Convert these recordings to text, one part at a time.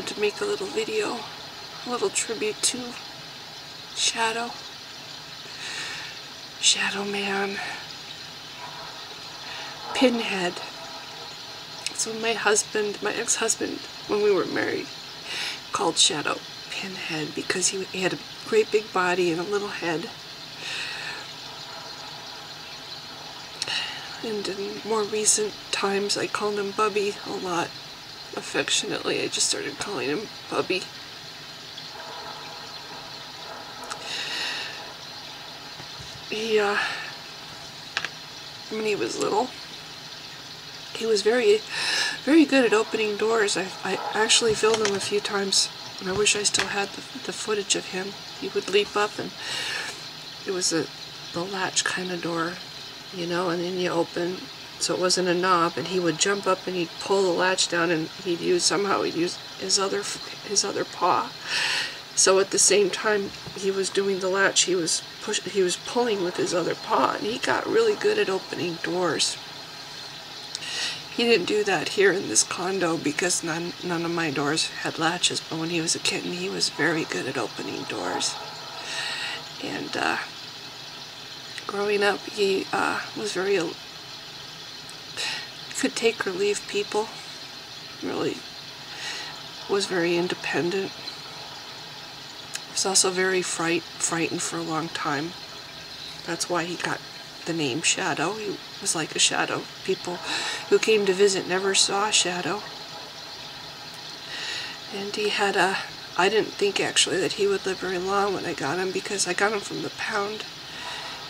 wanted to make a little video, a little tribute to Shadow. Shadow Man. Pinhead. So my ex-husband, when we were married, called Shadow Pinhead because he had a great big body and a little head. And in more recent times, I called him Bubby a lot. Affectionately, I just started calling him Bubby. When he was little, he was very good at opening doors. I actually filmed him a few times, and I wish I still had the footage of him. He would leap up, and it was the latch kind of door, you know, and then you open, so it wasn't a knob, and he would jump up and he'd pull the latch down, and he'd use his other paw. So at the same time he was doing the latch, he was pulling with his other paw, and he got really good at opening doors. He didn't do that here in this condo because none of my doors had latches, but when he was a kitten, he was very good at opening doors. And growing up, he was could take or leave people. Really was very independent. He was also very frightened for a long time. That's why he got the name Shadow. He was like a shadow. People who came to visit never saw Shadow. And he had I didn't think actually that he would live very long when I got him, because I got him from the pound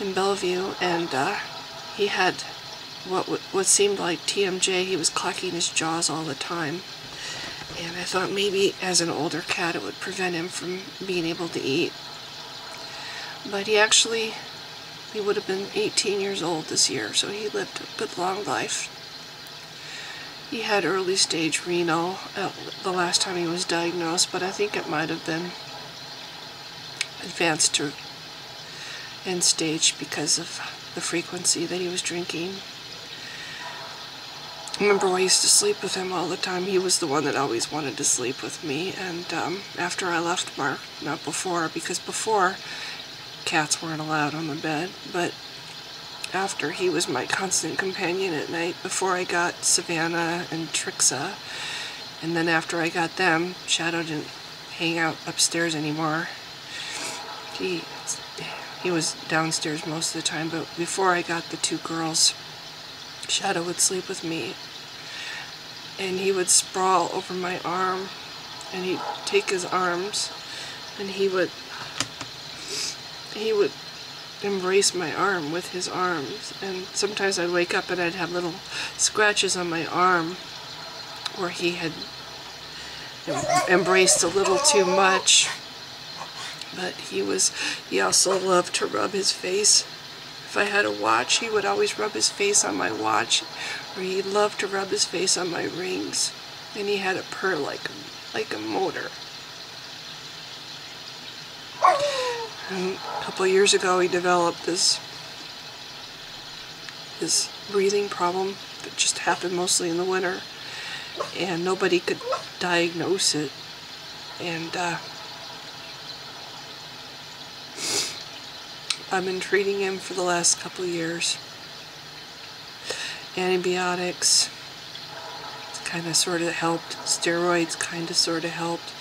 in Bellevue, and he had what seemed like TMJ. He was clacking his jaws all the time, and I thought maybe as an older cat it would prevent him from being able to eat. But he would have been 18 years old this year, so he lived a good long life. He had early stage renal the last time he was diagnosed, but I think it might have been advanced to end stage because of the frequency that he was drinking. I remember I used to sleep with him all the time. He was the one that always wanted to sleep with me, and after I left Mark, not before, because before cats weren't allowed on the bed, but after, he was my constant companion at night. Before I got Savannah and Trixa, and then after I got them, Shadow didn't hang out upstairs anymore. He was downstairs most of the time, but before I got the two girls, Shadow would sleep with me, and he would sprawl over my arm, and he'd take his arms, and he would embrace my arm with his arms. And sometimes I'd wake up and I'd have little scratches on my arm where he had embraced a little too much. But he also loved to rub his face. If I had a watch, he would always rub his face on my watch, or he loved to rub his face on my rings. And he had a purr like a motor. And a couple of years ago, he developed this breathing problem that just happened mostly in the winter, and nobody could diagnose it. And I've been treating him for the last couple of years. Antibiotics kind of sort of helped. Steroids kind of sort of helped.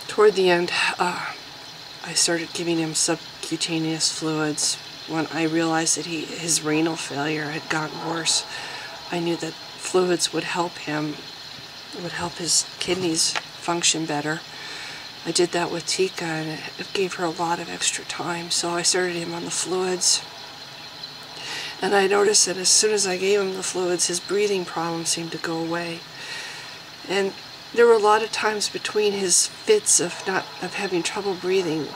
Toward the end, I started giving him subcutaneous fluids. When I realized that his renal failure had gotten worse, I knew that fluids would help him, would help his kidneys function better. I did that with Tika, and it gave her a lot of extra time, so I started him on the fluids. And I noticed that as soon as I gave him the fluids, his breathing problem seemed to go away. And there were a lot of times between his fits of having trouble breathing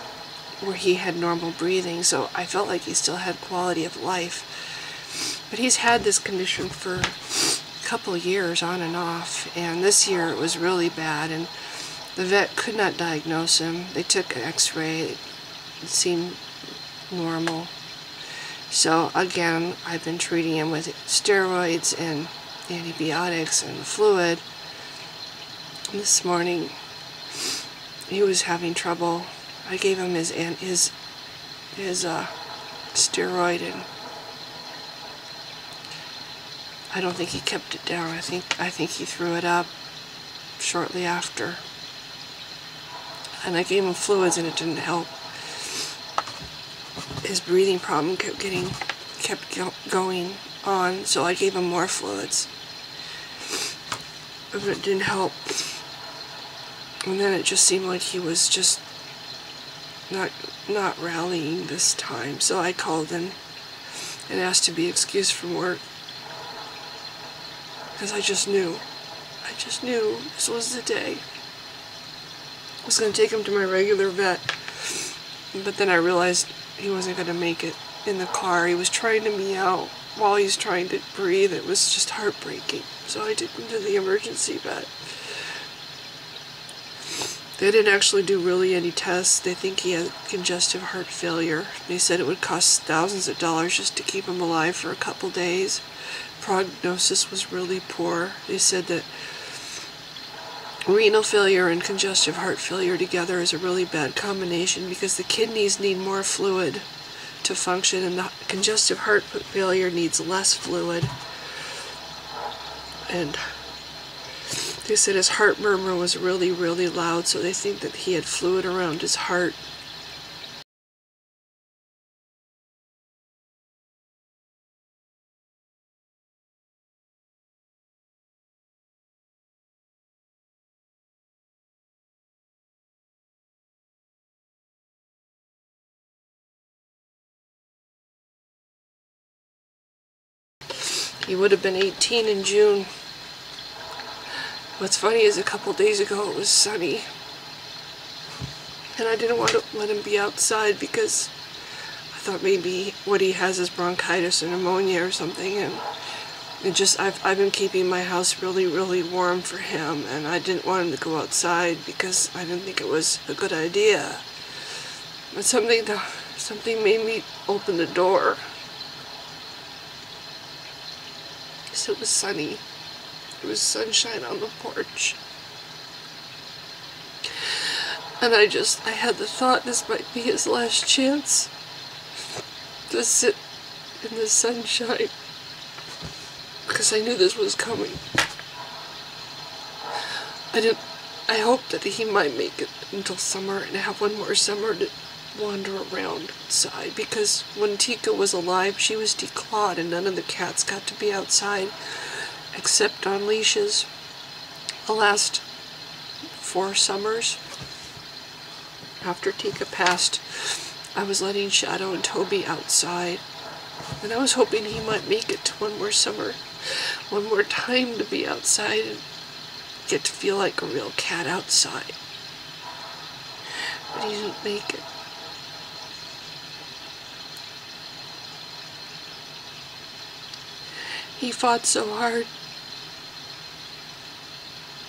where he had normal breathing, so I felt like he still had quality of life. But he's had this condition for a couple years on and off, and this year it was really bad, and the vet could not diagnose him. They took an x-ray, it seemed normal. So again, I've been treating him with steroids and antibiotics and fluid. And this morning, he was having trouble. I gave him his steroid, and I don't think he kept it down. I think he threw it up shortly after. And I gave him fluids, and it didn't help. His breathing problem kept going on, so I gave him more fluids. But it didn't help. And then it just seemed like he was just not rallying this time. So I called in and asked to be excused from work. Because I just knew this was the day. I was going to take him to my regular vet, but then I realized he wasn't going to make it in the car. He was trying to meow while he's trying to breathe. It was just heartbreaking. So I took him to the emergency vet. They didn't actually do really any tests. They think he had congestive heart failure. They said it would cost thousands of dollars just to keep him alive for a couple days. Prognosis was really poor. They said that renal failure and congestive heart failure together is a really bad combination because the kidneys need more fluid to function, and the congestive heart failure needs less fluid. And they said his heart murmur was really, really loud, so they think that he had fluid around his heart. He would have been 18 in June. What's funny is a couple days ago it was sunny, and I didn't want to let him be outside because I thought maybe what he has is bronchitis or pneumonia or something, and I've been keeping my house really, really warm for him, and I didn't want him to go outside because I didn't think it was a good idea. But something made me open the door. So it was sunny. There was sunshine on the porch. And I had the thought this might be his last chance to sit in the sunshine, because I knew this was coming. I hoped that he might make it until summer and have one more summer to wander around outside, because when Tika was alive, she was declawed and none of the cats got to be outside except on leashes. The last 4 summers after Tika passed, I was letting Shadow and Toby outside, and I was hoping he might make it to one more summer, one more time to be outside and get to feel like a real cat outside. But he didn't make it. He fought so hard.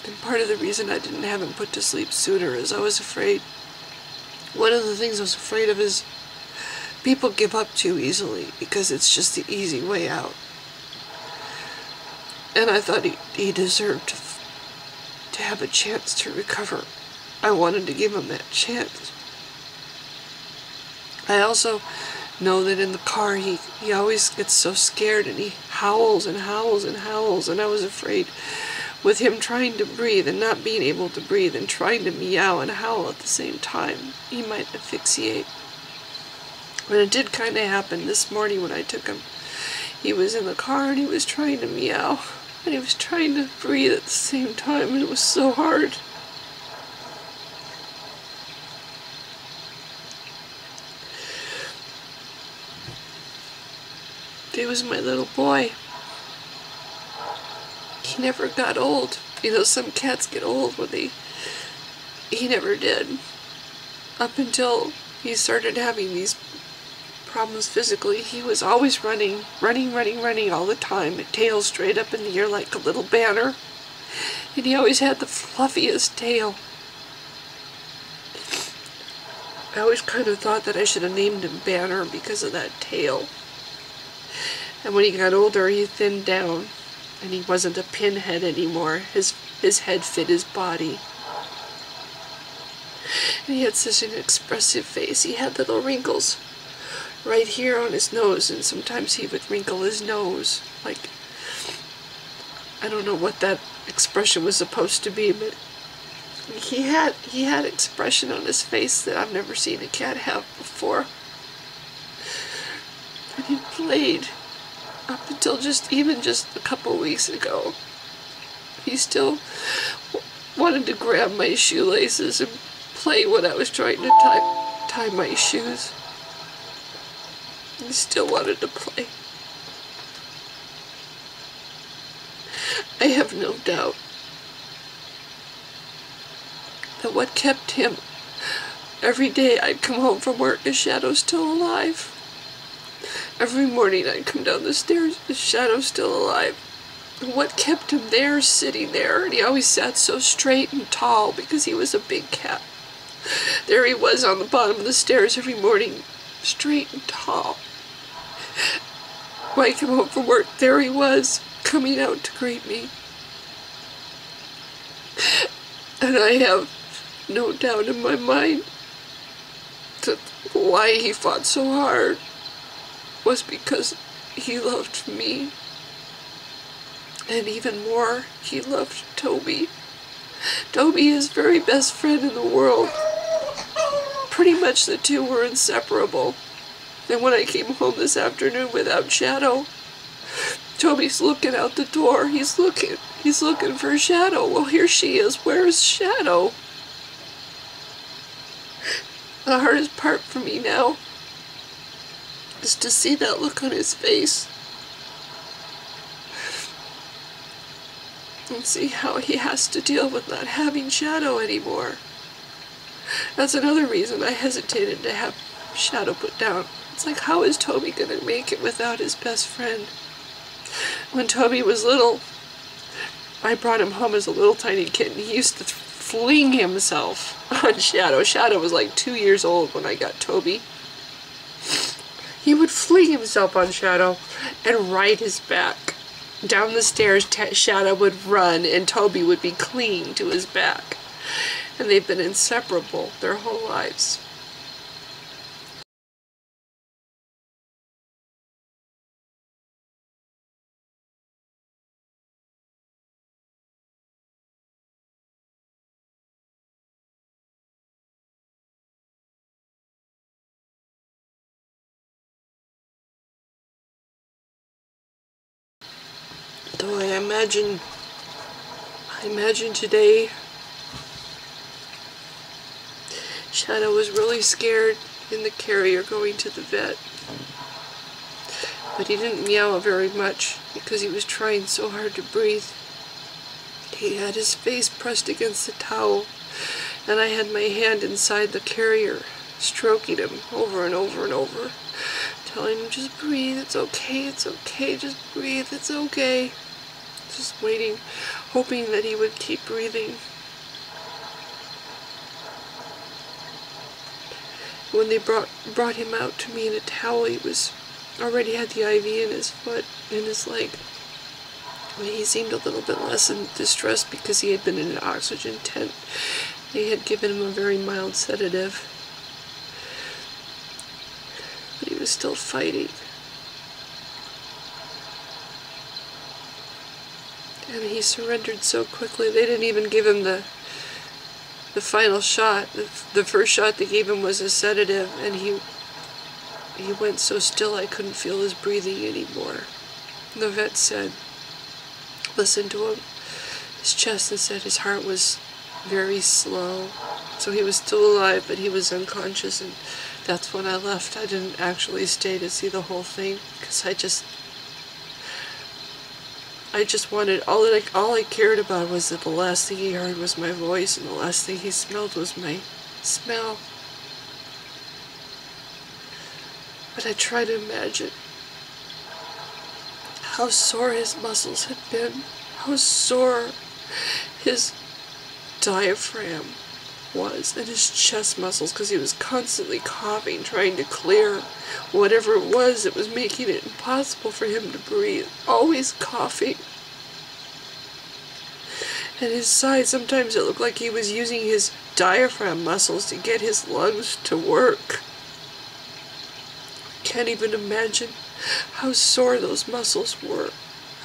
And part of the reason I didn't have him put to sleep sooner is I was afraid. One of the things I was afraid of is people give up too easily because it's just the easy way out. And I thought he deserved to have a chance to recover. I wanted to give him that chance. I also know that in the car he always gets so scared and he howls and howls and howls, and I was afraid with him trying to breathe and not being able to breathe and trying to meow and howl at the same time, he might asphyxiate. But it did kind of happen this morning when I took him. He was in the car and he was trying to meow and he was trying to breathe at the same time, and it was so hard. He was my little boy. He never got old. You know, some cats get old when he never did. Up until he started having these problems physically. He was always running all the time, tail straight up in the air like a little banner. And he always had the fluffiest tail. I always kind of thought that I should have named him Banner because of that tail. And when he got older, he thinned down, and he wasn't a pinhead anymore. His head fit his body. And he had such an expressive face. He had little wrinkles right here on his nose, and sometimes he would wrinkle his nose. Like, I don't know what that expression was supposed to be, but he had expression on his face that I've never seen a cat have before. And he played up until just a couple weeks ago. He still wanted to grab my shoelaces and play when I was trying to tie my shoes. He still wanted to play. I have no doubt that what kept him, every day I'd come home from work, his shadow's still alive. Every morning I'd come down the stairs, his shadow's still alive. And what kept him there, sitting there, and he always sat so straight and tall because he was a big cat. There he was on the bottom of the stairs every morning, straight and tall. When I came home from work, there he was, coming out to greet me. And I have no doubt in my mind that why he fought so hard was because he loved me. And even more, he loved Toby. Toby, his very best friend in the world. Pretty much the two were inseparable. And when I came home this afternoon without Shadow, Toby's looking out the door. He's looking for Shadow. Well, here she is. Where's Shadow? The hardest part for me now is to see that look on his face and see how he has to deal with not having Shadow anymore. That's another reason I hesitated to have Shadow put down. It's like, how is Toby gonna make it without his best friend? When Toby was little, I brought him home as a little tiny kitten. He used to fling himself on Shadow. Shadow was like 2 years old when I got Toby. He would fling himself on Shadow and ride his back. Down the stairs, Shadow would run and Toby would be clinging to his back. And they've been inseparable their whole lives. Though I imagine today Shadow was really scared in the carrier going to the vet. But he didn't meow very much because he was trying so hard to breathe. He had his face pressed against the towel, and I had my hand inside the carrier, stroking him over and over and over, telling him, just breathe, it's okay, just breathe, it's okay. Just waiting, hoping that he would keep breathing. When they brought him out to me in a towel, he was already had the IV in his foot, in his leg. He seemed a little bit less in distress because he had been in an oxygen tent. They had given him a very mild sedative. But he was still fighting. And he surrendered so quickly. They didn't even give him the final shot. The first shot they gave him was a sedative, and he went so still I couldn't feel his breathing anymore. And the vet said, listened to him, his chest, and said his heart was very slow. So he was still alive, but he was unconscious, and that's when I left. I didn't actually stay to see the whole thing because I just wanted, all I cared about was that the last thing he heard was my voice, and the last thing he smelled was my smell. But I try to imagine how sore his muscles had been, how sore his diaphragm was, and his chest muscles, because he was constantly coughing, trying to clear whatever it was that was making it impossible for him to breathe, always coughing. And his side, sometimes it looked like he was using his diaphragm muscles to get his lungs to work. I can't even imagine how sore those muscles were,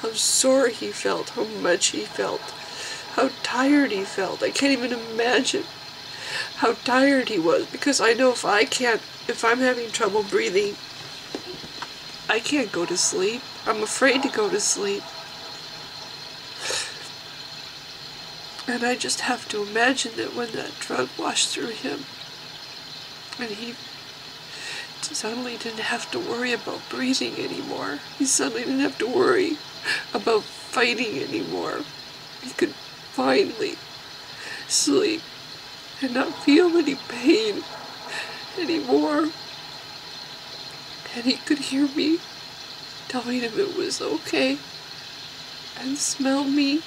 how sore he felt, how much he felt, how tired he felt. I can't even imagine how tired he was, because I know if I'm having trouble breathing, I can't go to sleep. I'm afraid to go to sleep. And I just have to imagine that when that drug washed through him, and he suddenly didn't have to worry about breathing anymore. He suddenly didn't have to worry about fighting anymore. He could finally sleep and not feel any pain anymore. And he could hear me telling him it was okay, and smell me.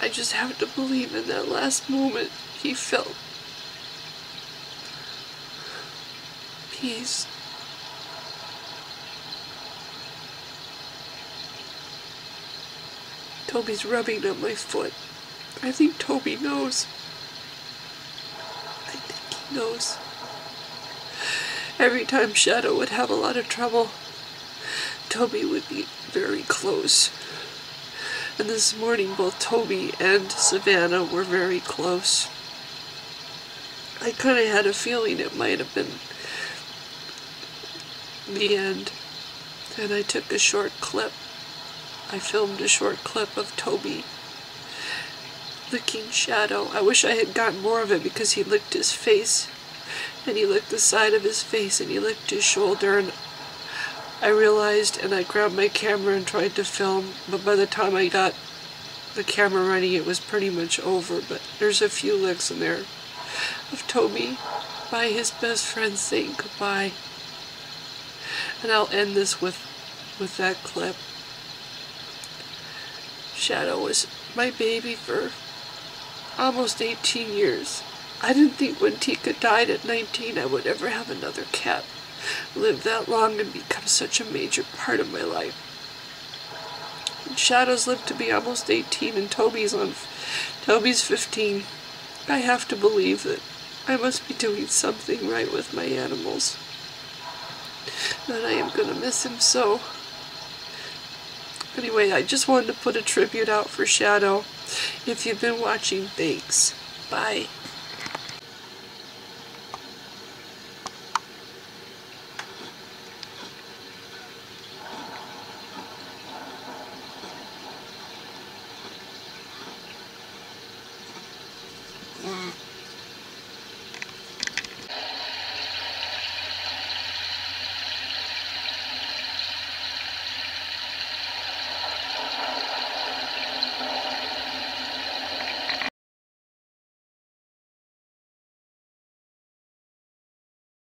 I just have to believe in that last moment he felt peace. Toby's rubbing on my foot. I think Toby knows. I think he knows. Every time Shadow would have a lot of trouble, Toby would be very close. And this morning both Toby and Savannah were very close. I kind of had a feeling it might have been the end. And I took a short clip. I filmed a short clip of Toby licking Shadow. I wish I had gotten more of it, because he licked his face, and he licked the side of his face, and he licked his shoulder, and I realized, and I grabbed my camera and tried to film, but by the time I got the camera ready, it was pretty much over. But there's a few licks in there of Toby by his best friend saying goodbye. And I'll end this with that clip. Shadow was my baby for almost 18 years. I didn't think when Tika died at 19 I would ever have another cat live that long and become such a major part of my life. And Shadow's lived to be almost 18, and Toby's 15. I have to believe that I must be doing something right with my animals. And I am going to miss him so. Anyway, I just wanted to put a tribute out for Shadow. If you've been watching, thanks. Bye.